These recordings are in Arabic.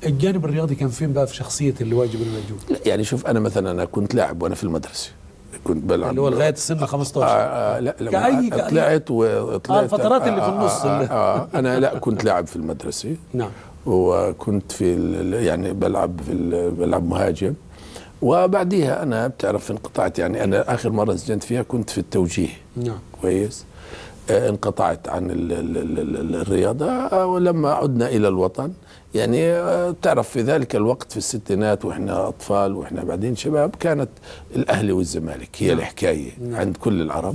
الجانب الرياضي كان فين بقى في شخصية اللواء جبريل المأجور؟ لا يعني شوف، أنا مثلا أنا كنت لاعب وأنا في المدرسة، كنت بلعب اللي هو لغاية سن 15. لا لما طلعت الفترات اللي في النص. أنا لا كنت لاعب في المدرسة. نعم. وكنت يعني بلعب مهاجم، وبعديها أنا بتعرف انقطعت. يعني أنا آخر مرة سجنت فيها كنت في التوجيه. نعم. كويس. انقطعت عن الرياضة، ولما عدنا إلى الوطن يعني تعرف في ذلك الوقت في الستينات وإحنا أطفال وإحنا بعدين شباب، كانت الأهلي والزمالك هي الحكاية عند كل العرب.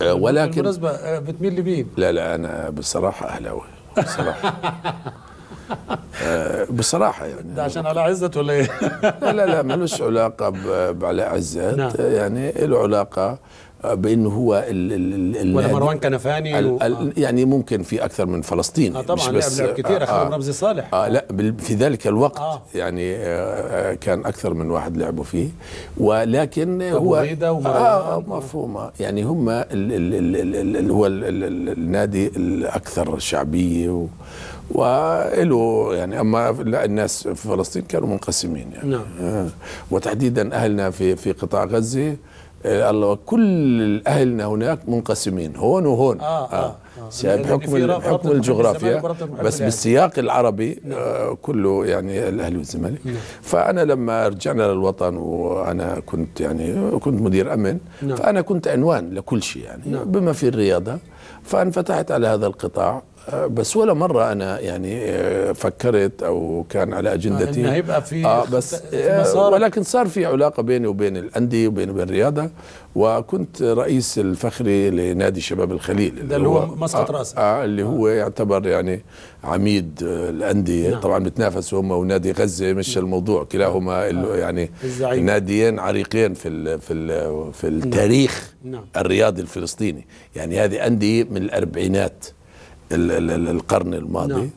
ولكن بالمناسبة بتميل لمين؟ لا أنا بصراحة أهلاوي بصراحة. بصراحة يعني ده عشان علاء عزت ولا ايه؟ لا ملوش علاقة بعلاء عزت. نعم. يعني له علاقة بأنه هو ولا مروان كنفاني يعني ممكن في أكثر من فلسطين. طبعا لعب كثير. أخذهم رمزي صالح. لا في ذلك الوقت يعني كان أكثر من واحد لعبوا فيه، ولكن هو مفهومة. يعني هم هو النادي الأكثر شعبية وله يعني. أما لا، الناس في فلسطين كانوا منقسمين يعني. نعم. وتحديدا أهلنا في قطاع غزة، الله كل أهلنا هناك منقسمين هون وهون. بحكم الجغرافيا، بس بالسياق العربي كله يعني الأهلي والزمالك. فأنا لما رجعنا للوطن وأنا كنت كنت مدير أمن، فأنا كنت عنوان لكل شيء يعني بما في الرياضة. فانفتحت على هذا القطاع، بس ولا مرة أنا يعني فكرت أو كان على أجندتي إنه هيبقى في بس ولكن صار في علاقة بيني وبين الأندية وبين الرياضة. وكنت رئيس الفخري لنادي شباب الخليل، اللي هو مسقط رأسه، اللي هو يعتبر يعني عميد الأندية. طبعا بتنافسوا هم ونادي غزة، مش الموضوع كلاهما يعني ناديين عريقين في التاريخ الرياضي الفلسطيني. يعني هذه أندية من الأربعينات القرن الماضي.